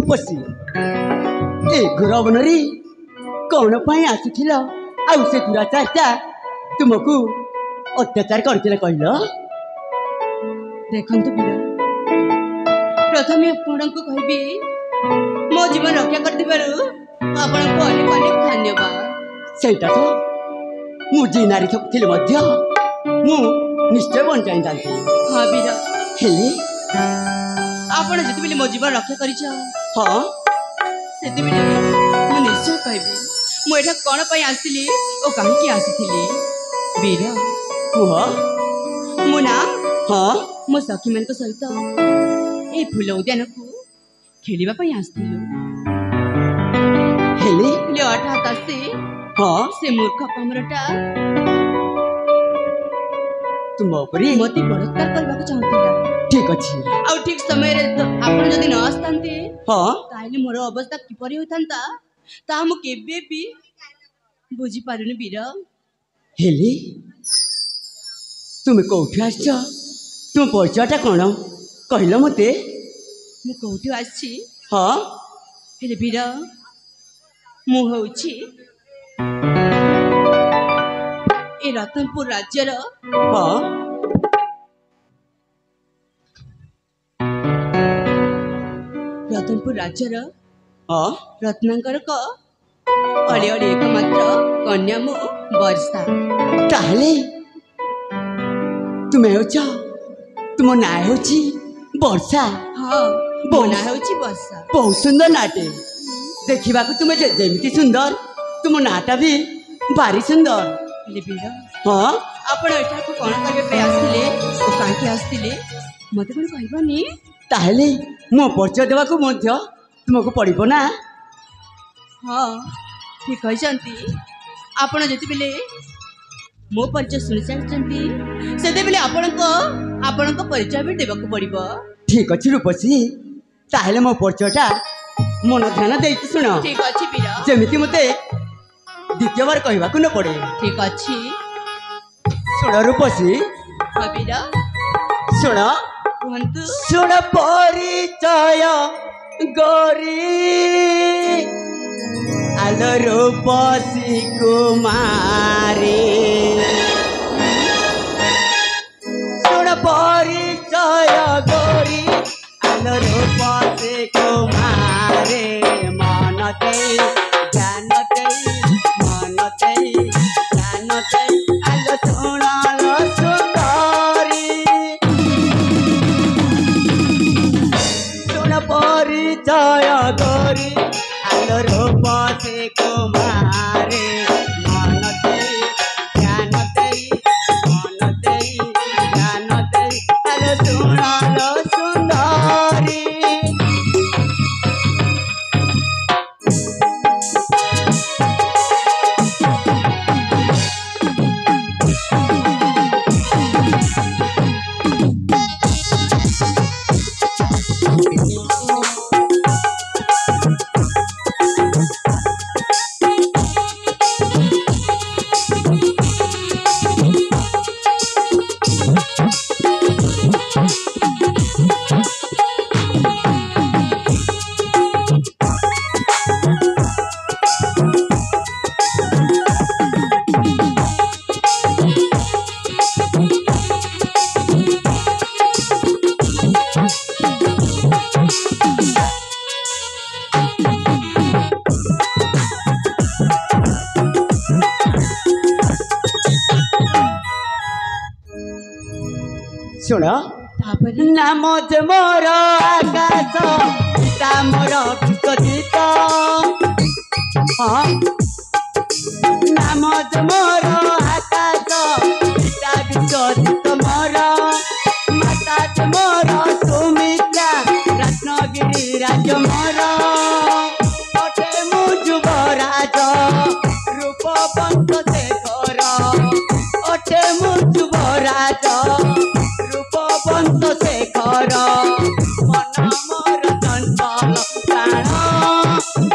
रूपसी ए गुरवनरी कौन पाई आसीथिल आउ से दुराचारटा तुमको अत्याचार करथिले कहल देखंतु बीरा प्रथम आपको कहबी मो जीवन रक्षा कर दिबारु आपनको अनेक अनेक धन्यवाद सेटा तो मु जी नारी थिले मध्य मु निश्चय बन जाई जानती हां बीरा हेले आपण जति बेले मो जीवन रक्षा करिछ हां सेति बेले मु निश्चय कहबी मु एठा कोन पई आसिली ओ काहे की आसिथिली बीरा कुह मु ना हां मो सखी मन को सहित ए फूल उद्यान को खेलिबा पई आसिथिलु हेले ले हठात आसी हां से मूर्ख पामरटा तुम उपरी मते बलात्कार करबा को चाहतिला ठीक अछि आ ठीक समय रे आपण जदि न आस्तांते हां ताइले मोर अवस्था किपरि होइतांता ता मु केबे भी बुझी पारुनी बीरा हेले तुम कोठी आछ तुम परिचयटा कोन कहल मते मु कोठी आछि हां हेले बीरा मु होउछि ए रतनपुर राज्यर हां रतनपुर राज्यर हां रत्नाकर को अली अली एकमात्र कन्या मु वर्षा ताहले तुम हो तुम ना हो वर्षा हाँ बोना होउछि वर्षा बहुत सुंदर नाटे देखा तुम जमी सुंदर तुम नाटा भी भारी सुंदर हेले बीरा हाँ आपण एठा को कोन करबे पे आस्तिले ओ काहे आस्तिले मते कोन कहबानी ताहले मो परिचय देवा को मध्य तुमको पड़िबो ना हाँ ठीक कहते आपण जति बेले मो परिचय शुणी सारी से बेले आपण परिचय भी देवा पड़ो ठीक अच्छे रूपसी ताहले मो परिचयटा मन ध्यान दे शुण ठीक अच्छे बीरा जमी मते द्वितीय बार कहवाक न पड़े ठीक अच्छे शुण रूपसी हाँ बीरा शुण कहतु शुण परिचय गरी आलो रूपसी कुमारी शुण परिचय गरी आलो रूपसी कुमारी मन दे ज्ञान दे मन दे ज्ञान दे आलो शुणालो सुंदरी शुण परिचय गरी आलो रूपसी कुमारी मन दे ज्ञान दे मन दे ज्ञान दे आलो शुणालो सुंदरी शुण नाम जे मोर आकाश पिता मोर विकसित हाँ नाम जे मोर आकाश पिता विकसित मोर माता जे मोर सुमित्रा रत्नगिरी राज मोर अटे मु युवराज रूपवंत शेखर अटे मु युवराज रूपवंत शेखर मन मोर चंचल प्राण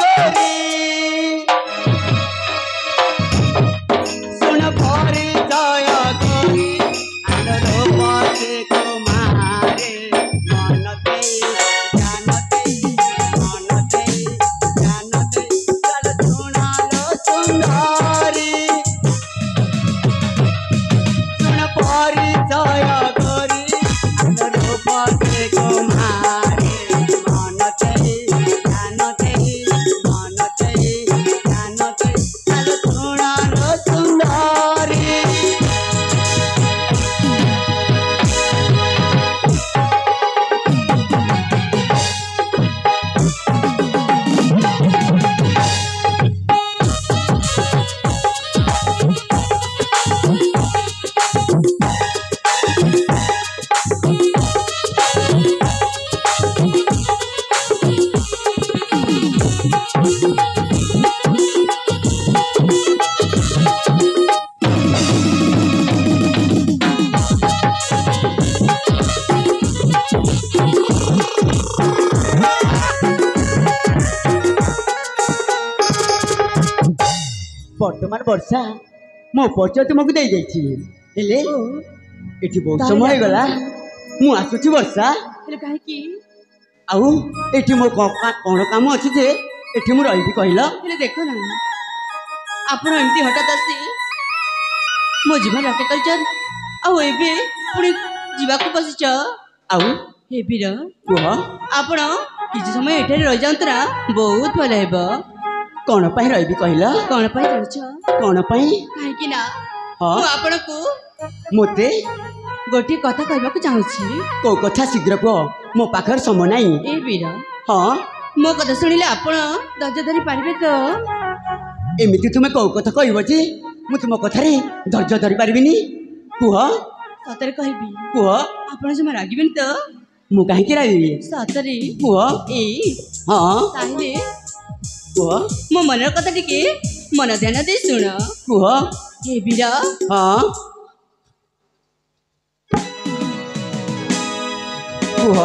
ବର୍ତ୍ତମାନ ବର୍ଷା ମୋ ପରିଚୟ ତୁମକୁ ଦେଇଯାଇଛି ହେଲେ ଏଠି ବହୁତ ସମୟ ହେଇଗଲା ମୁଁ ଆସୁଛି ବର୍ଷା ହେଲେ କାହିଁକି? ଆଉ ଏଠି ମୋ କ'ଣ କାମ ଅଛି ଯେ ଏଠି ମୁଁ ରହିବି କହିଲ? ହେଲେ ଦେଖ ନା ଆପଣ ଏମିତି ହଠାତ୍ ଆସି ମୋ ଜୀବନ ରକ୍ଷା କରିଛନ୍ ଆଉ ଏବେ ପୁଣି ଯିବାକୁ ବସିଛ। ଆଉ ହେ ବୀର କୁହ ଆପଣ କିଛି ସମୟ ଏଠାରେ ରହିଯାଆନ୍ତୁ ନା ବହୁତ ଭଲ ହେବ। କ'ଣ ପାଇଁ ରହିବି କହିଲ? କ'ଣ ପାଇଁ ଜାଣିଛ? କ'ଣ ପାଇଁ? କାହିଁକି ନା ହଁ ମୁଁ ଆପଣଙ୍କୁ ମୋତେ ଗୋଟିଏ କଥା କହିବାକୁ ଚାହୁଁଛି। କୋଉ କଥା ଶୀଘ୍ର କୁହ ମୋ ପାଖରେ ସମୟ ନାହିଁ। ଏ ବୀର ହଁ ମୋ କଥା ଶୁଣିଲେ ଆପଣ ଧୈର୍ଯ୍ୟ ଧରି ପାରିବେ ତ? ଏମିତି ତୁମେ କୋଉ କଥା କହିବ ଯେ ମୁଁ ତୁମ କଥାରେ ଧୈର୍ଯ୍ୟ ଧରି ପାରିବିନି? କୁହ ସତରେ କହିବି କୁହ ଆପଣ ଜମା ରାଗିବେନି ତ? ମୁଁ କାହିଁକି ରାଗିବି? ସତରେ କୁହ ଏଇ ହଁ ତାହେଲେ କୁହ ମୋ ମନର କଥା ଟିକେ ମନ ଧ୍ୟାନ ଦେଇ ଶୁଣ। କୁହ ହେ ବୀର ହଁ କୁହ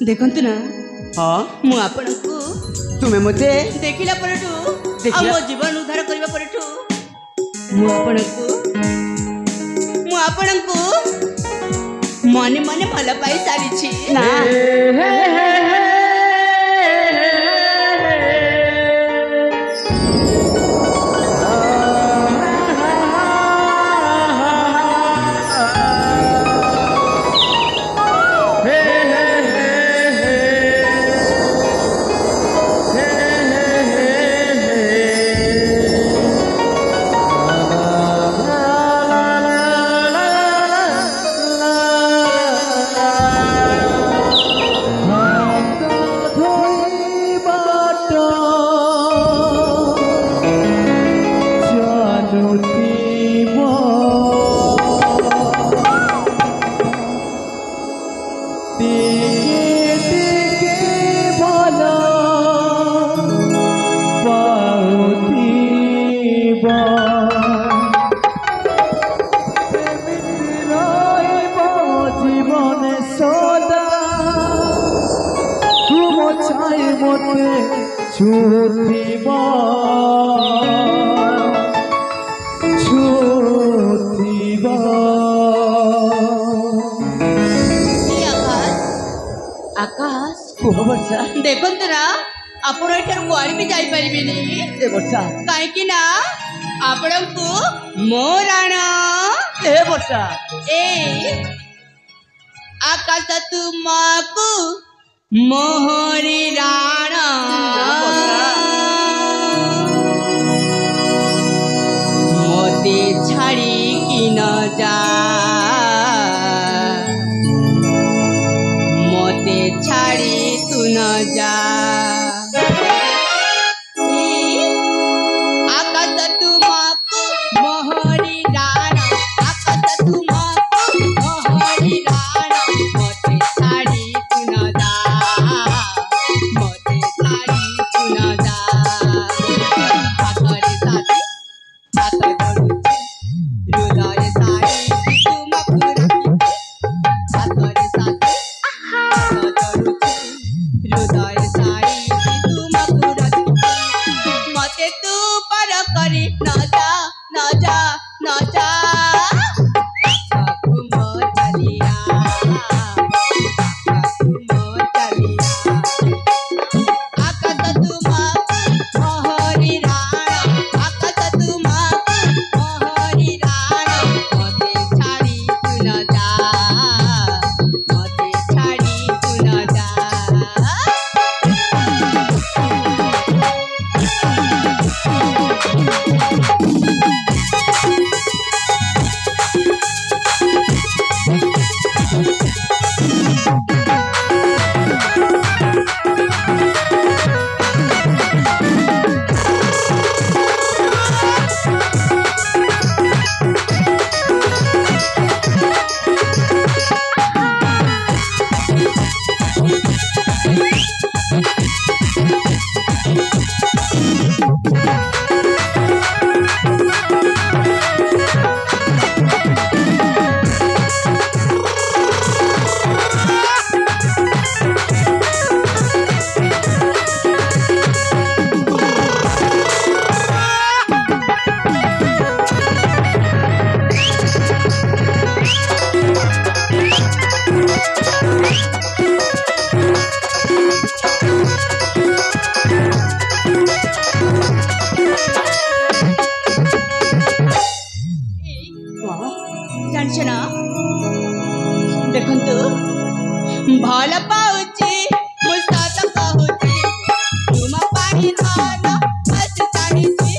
ଦେଖନ୍ତୁ ନା ହଁ ମୁଁ ଆପଣଙ୍କୁ ତୁମେ ମୋତେ ଦେଖିଲା ପରଠୁ ଆଉ ଦେଖିଲା- ମୋ ଜୀବନ ଉଦ୍ଧାର କରିବା ପରଠୁ ମୁଁ ଆପଣଙ୍କୁ ମନେ ମନେ ଭଲ ପାଇ ସାରିଛି। ନା ଆକାଶ କୁହ ବର୍ଷା ଦେଖନ୍ତୁ ନା ଆପଣ ଏଠାରୁ କୁଆଡ଼େ ବି ଯାଇପାରିବେନି। ଏ ବର୍ଷା କାହିଁକି ନା ଆପଣଙ୍କୁ ମୋ ରାଣ ଏ ବର୍ଷା ଏ ଆକାଶ ତୁମକୁ ମୋହରି ରାଣ ମତେ ଛାଡ଼ିକି ନ ଯା মতে ছাড়ি তু ন যা আকাশ তুমাকু মোহরি রাণ আকাশ তুমাকু মোহরি রাণ মতে ছাড়ি তু ন যা মতে ছাড়ি তু ন ଜାଣିଛ ନା ଦେଖନ୍ତୁ ଭଲ ପାଉଛି ମୁଁ ସତ କହୁଛି ତୁମ ପାଣି ଧନ ଆଜି ଜାଣିଛି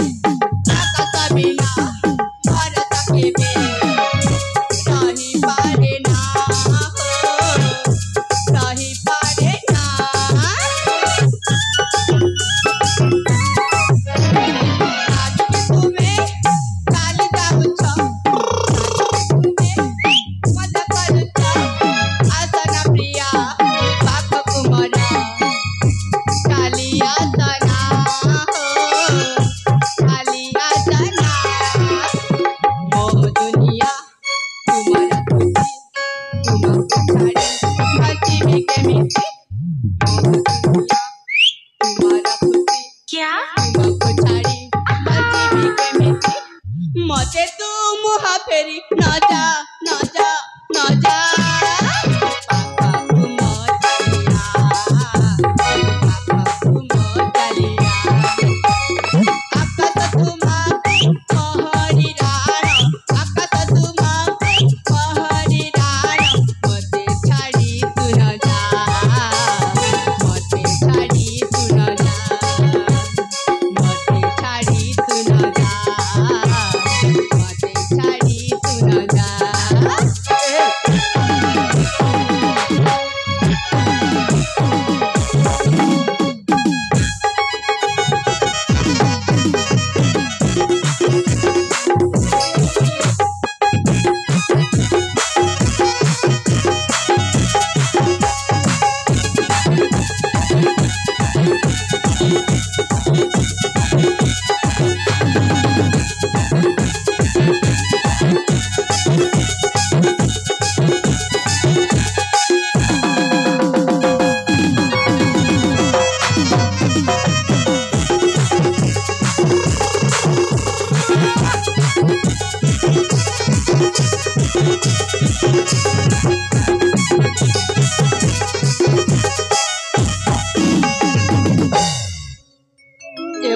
ଆକାଶ ବିନା ଘର କେବେ ରହିପାରେ ନା ରହିପାରେ ନା ଆଜି ତୁମେ ଚାଲି ଯାଉଛ मते तू मुहा फेरी न जा न जा न जा पापा तू चलिया पापा तू चलिया आकाश तुमा पहरी राण आकाश तुमा पहरी राण मते छाड़ी तू न जा मते छाड़ी तू न जा मते छाड़ी तू न जा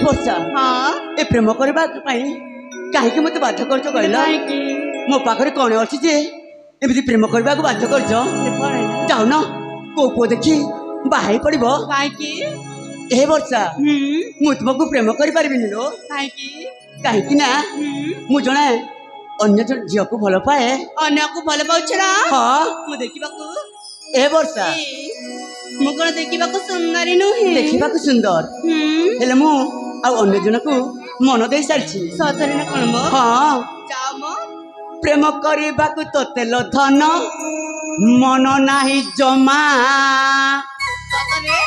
ବର୍ଷା हाँ ଏ ପ୍ରେମ କରିବା ପାଇଁ କାହିଁକି ମତେ ବାଧ୍ୟ କରୁଛ କହିଲ? ମୋ ପାଖରେ କଣ ଅଛି ଯେ ଏମିତି ପ୍ରେମ କରିବାକୁ ବାଧ୍ୟ କରୁଛ? ଯାଉନ କୋଉ ପୁଅ ଦେଖି ବାହା ହେଇ ପଡିବ। କାହିଁକି ଏ ବର୍ଷା ମୁଁ ତୁମକୁ ପ୍ରେମ କରିପାରିବିନି ଲୋ। କାହିଁକି ନା ମୁଁ ଜଣେ ଅନ୍ୟ ଝିଅକୁ ଭଲ ପାଏ। ଅନ୍ୟକୁ ଭଲ ପାଉଛ ନା? ହଁ ମୁଁ ଦେଖିବାକୁ ଏ ବର୍ଷା ମୁଁ କଣ ଦେଖିବାକୁ ସୁନ୍ଦରୀ ନୁହେଁ? ଦେଖିବାକୁ ସୁନ୍ଦର ହେଲେ ମୁଁ ଆଉ ଅନ୍ୟ ଜଣକୁ ମନ ଦେଇ ସାରିଛି। ସତରେ ନା କଣ ମ? ହଁ ଯାଅ ମ ପ୍ରେମ କରିବାକୁ ତୋତେ ଲ ଧନ ମନ ନାହିଁ ଜମା। ସତରେ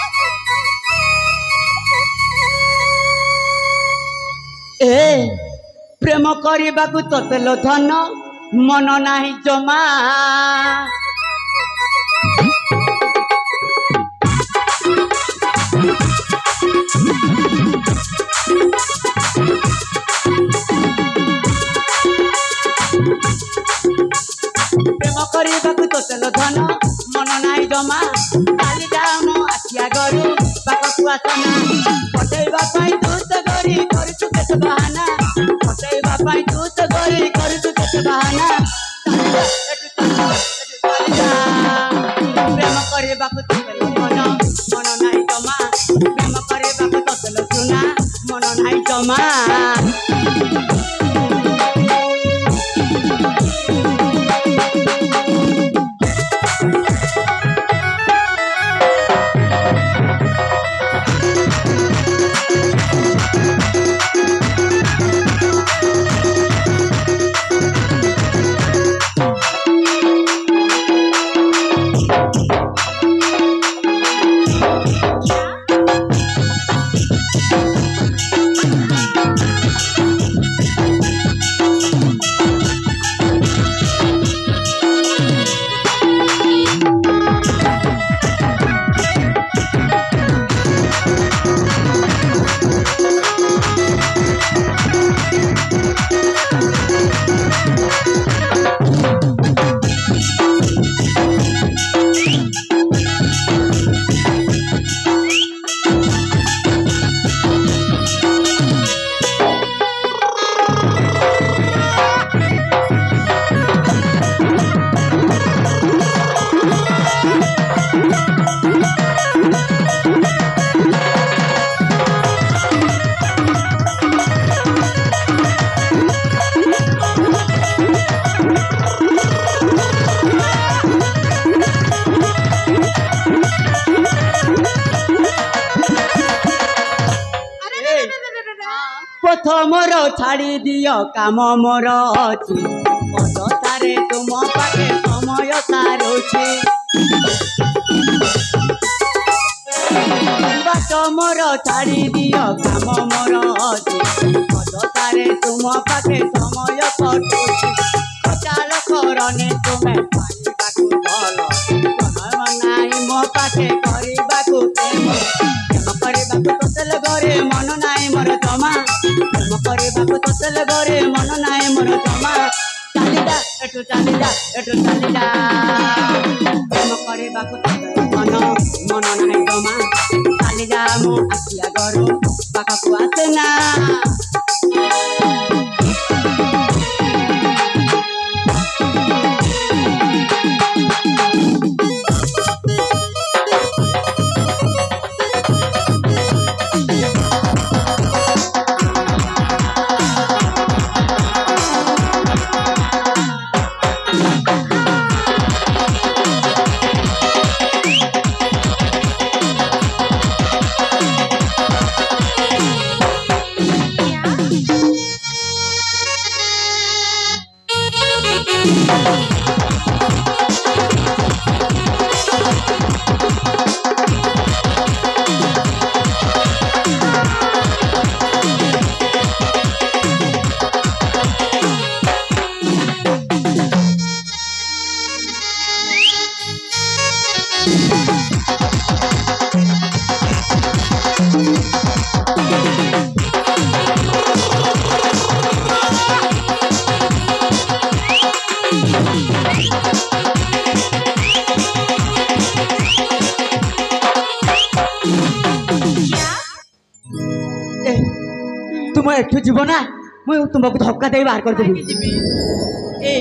ଏ ପ୍ରେମ କରିବାକୁ ତୋତେ ଲ ଧନ ମନ ନାହିଁ ଜମା। ପ୍ରେମ କରିବାକୁ ତୋତେ ଲ ଧନ ମନ ନାହିଁ ଜମା। କାଲି ଯାଅ ମୋ ଆଖି ଆଗରୁ ପାଖକୁ ଆସନା। ପଟେଇବା ପାଇଁ ତୁ ତ ଗରି କରୁଛୁ କେତେ ବାହାନା। ପଟେଇବା ପାଇଁ ତୁ ତ ଗରି କରୁଛୁ କେତେ ବାହାନା। ପ୍ରେମ କରିବାକୁ ତୋତେ ଲ ଧନ ମନ ନାହିଁ ଜମା। ପ୍ରେମ କରିବାକୁ ତୋତେ ଲ ସୁନା ମନ ନାହିଁ ଜମା। पथ मोर छाड़ी दियो काम मोर अछि अजतारे तुम पाखे समय सारुछि बात मोर छाड़ी दियो काम मोर अछि अजतारे तुम पाखे समय कटुछि कचाल करने तुमे पाइबाकु भल समय नाई मो पाखे करिबाकु प्रेम କରିବାକୁ ତୋତେଲ ଘରେ ମନ ନାହିଁ ମୋର ଜମା ପ୍ରେମ କରିବାକୁ ତୋତେଲ ଘରେ ମନ ନାହିଁ ମୋର ଜମା ଚାଲିଯା ଏଠୁ ଚାଲିଯା ଏଠୁ ଚାଲିଯା ପ୍ରେମ କରିବାକୁ ମନ ନାହିଁ ଜମା ଚାଲିଯା ମୋ ଆଖି ଆଗରୁ ପାଖକୁ ଆସେ ନା तुम एठू जीव ना मुझे तुमको धक्का दे बाहर कर देबी ए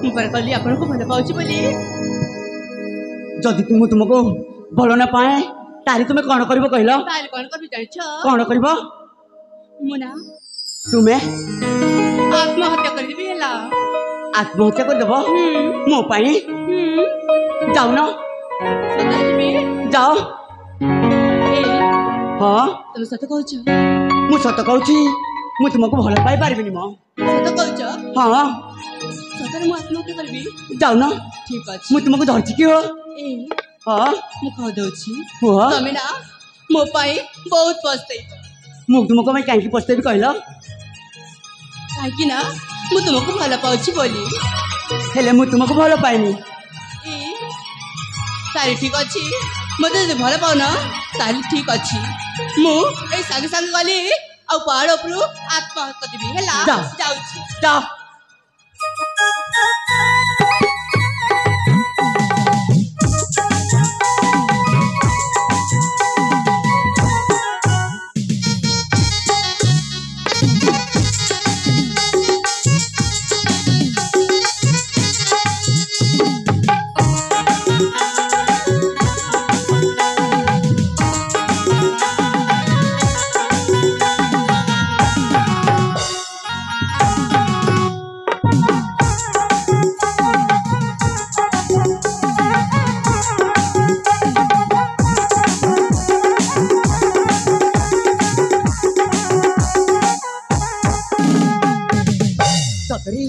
मु पर कली आपन को भल पाउची बोली जदि तुमको भल ना पाए तारी तुम कौन कर कहल ताल कोन करबी जानिछ कौन कर मुना तुम्हें आत्महत्या कर देबी हला आत्महत्या कर देबो मो पाई जाऊ ना सदा जीबी जाओ ए हाँ तुम सत कहछ मु सत कहूँ मु तुमको भल पाई पारिबिनी मो सत कहछ हाँ सतर मु आत्महत्या करबी जाऊ ना ठीक अछि मु तुमको धरची कि हो ए हाँ मु कह दउछि हुआ तमे ना मो पाई बहुत पछतै मु तुमको मैं कहीं पछतेबी कहल काहे ना मु तुमको भल पाउछि बोली हेले मु तुमको भल पाइनी ए तारी ठीक अछि मते जे भल पाउन ताली ठीक अछि मु ए संग संग गली आ पहाड़ उपरु आत्महत्या करबी हला जा। जाउछि जा सतरी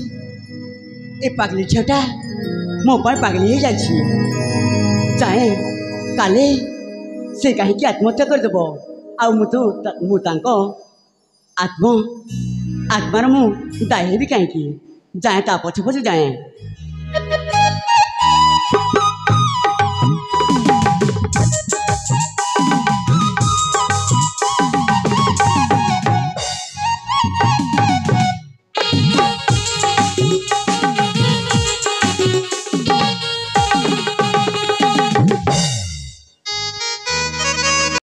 ए पागली झीटा मो पर पागली हो जाए काले से कहीं आत्महत्या करदेव आत्मार मु दाय भी कहीं जाए ता पछे पछे जाए